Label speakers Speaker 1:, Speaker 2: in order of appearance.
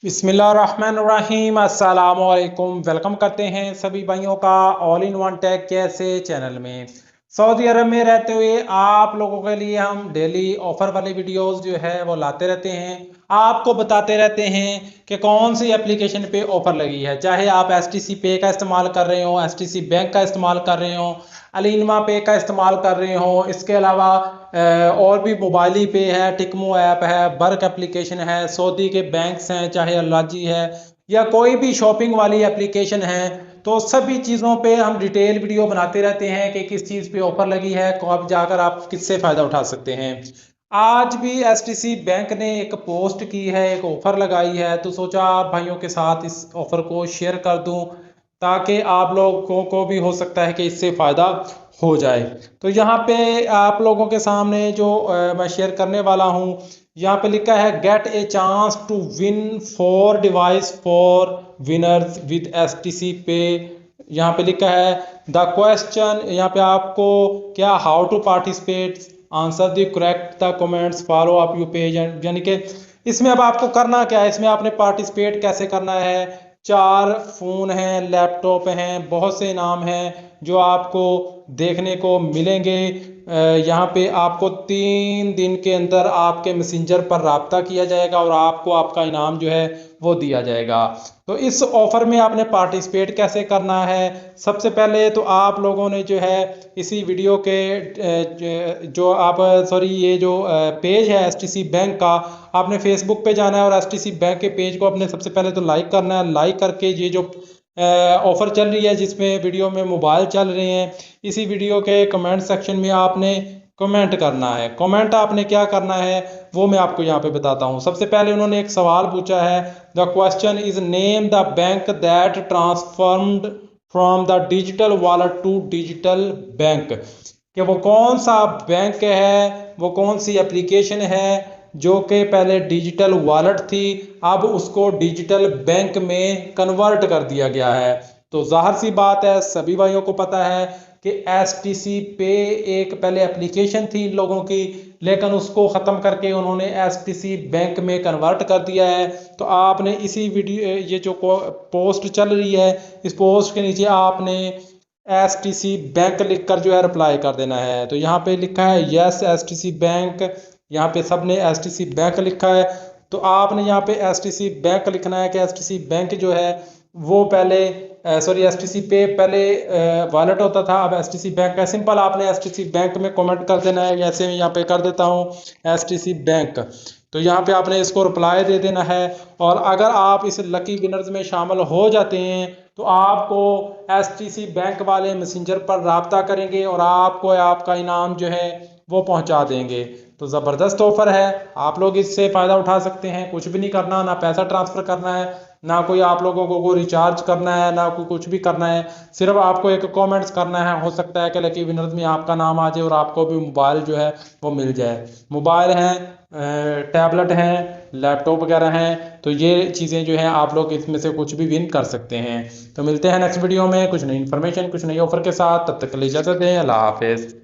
Speaker 1: बिस्मिल्लाहिर्रहमानिर्रहीम अस्सलामुअलैकुम। वेलकम करते हैं सभी भाइयों का ऑल इन वन टेक कैसे चैनल में। सऊदी अरब में रहते हुए आप लोगों के लिए हम डेली ऑफर वाली वीडियोस जो है वो लाते रहते हैं। आपको बताते रहते हैं कि कौन सी एप्लीकेशन पे ऑफर लगी है, चाहे आप एसटीसी पे का इस्तेमाल कर रहे हो, एसटीसी बैंक का इस्तेमाल कर रहे हो, अलीनमा पे का इस्तेमाल कर रहे हो। इसके अलावा और भी मोबाइली पे है, टिकमो ऐप है, बर्क एप्लीकेशन है, सऊदी के बैंक्स हैं, चाहे अल्लाजी है या कोई भी शॉपिंग वाली एप्लीकेशन है, तो सभी चीज़ों पे हम डिटेल वीडियो बनाते रहते हैं कि किस चीज़ पे ऑफर लगी है, कब जाकर आप किससे फ़ायदा उठा सकते हैं। आज भी एसटीसी बैंक ने एक पोस्ट की है, एक ऑफ़र लगाई है, तो सोचा आप भाइयों के साथ इस ऑफ़र को शेयर कर दूं ताकि आप लोगों को भी हो सकता है कि इससे फ़ायदा हो जाए। तो यहाँ पे आप लोगों के सामने जो मैं शेयर करने वाला हूँ, यहाँ पे लिखा है get a chance to win 4 device for winners with STC pay. यहाँ पे लिखा है द क्वेश्चन, यहाँ पे आपको क्या how to participate, answer the correct the comments, follow up you page, यानी कि इसमें अब आपको करना क्या है, इसमें आपने पार्टिसिपेट कैसे करना है। 4 फ़ोन हैं, लैपटॉप हैं, बहुत से इनाम हैं जो आपको देखने को मिलेंगे। यहाँ पे आपको 3 दिन के अंदर आपके मैसेंजर पर राब्ता किया जाएगा और आपको आपका इनाम जो है वो दिया जाएगा। तो इस ऑफ़र में आपने पार्टिसिपेट कैसे करना है, सबसे पहले तो आप लोगों ने जो है इसी वीडियो के जो आप सॉरी ये जो पेज है एसटीसी बैंक का, आपने फेसबुक पे जाना है और एसटीसी बैंक के पेज को आपने सबसे पहले तो लाइक करना है। लाइक करके ये जो ऑफ़र चल रही है जिसमें वीडियो में मोबाइल चल रहे हैं, इसी वीडियो के कमेंट सेक्शन में आपने कमेंट करना है। कमेंट आपने क्या करना है वो मैं आपको यहाँ पे बताता हूँ। सबसे पहले उन्होंने एक सवाल पूछा है, the question is name the bank that transformed from the digital wallet to digital bank, कि वो कौन सा बैंक है, वो कौन सी एप्लीकेशन है जो कि पहले डिजिटल वॉलेट थी, अब उसको डिजिटल बैंक में कन्वर्ट कर दिया गया है। तो जाहिर सी बात है, सभी भाइयों को पता है कि एसटीसी पे एक पहले एप्लीकेशन थी इन लोगों की, लेकिन उसको ख़त्म करके उन्होंने एसटीसी बैंक में कन्वर्ट कर दिया है। तो आपने इसी वीडियो ये जो पोस्ट चल रही है, इस पोस्ट के नीचे आपने एसटीसी बैंक लिखकर जो है रिप्लाई कर देना है। तो यहाँ पे लिखा है यस एसटीसी बैंक, यहाँ पे सब ने एसटीसी बैंक लिखा है। तो आपने यहाँ पे एसटीसी बैंक लिखना है कि एसटीसी बैंक जो है वो पहले सॉरी एसटीसी पे पहले वॉलेट होता था, अब एसटीसी बैंक है। सिंपल आपने एसटीसी बैंक में कमेंट कर देना है, जैसे मैं यहाँ पे कर देता हूँ एसटीसी बैंक। तो यहाँ पे आपने इसको रिप्लाई दे देना है और अगर आप इस लकी विनर्स में शामिल हो जाते हैं तो आपको एसटीसी बैंक वाले मैसेंजर पर राब्ता करेंगे और आपको आपका इनाम जो है वो पहुंचा देंगे। तो ज़बरदस्त ऑफर है, आप लोग इससे फ़ायदा उठा सकते हैं। कुछ भी नहीं करना, ना पैसा ट्रांसफ़र करना है, ना कोई आप लोगों को रिचार्ज करना है, ना कोई कुछ भी करना है। सिर्फ आपको एक कमेंट्स करना है, हो सकता है कि लकी विनर्स में आपका नाम आ जाए और आपको भी मोबाइल जो है वो मिल जाए। मोबाइल हैं, टैबलेट हैं, लैपटॉप वगैरह हैं, तो ये चीज़ें जो हैं आप लोग इसमें से कुछ भी विन कर सकते हैं। तो मिलते हैं नेक्स्ट वीडियो में कुछ नई इन्फॉर्मेशन, कुछ नई ऑफर के साथ। तब तक के लिए इजाज़त दें। अल्लाह हाफिज़।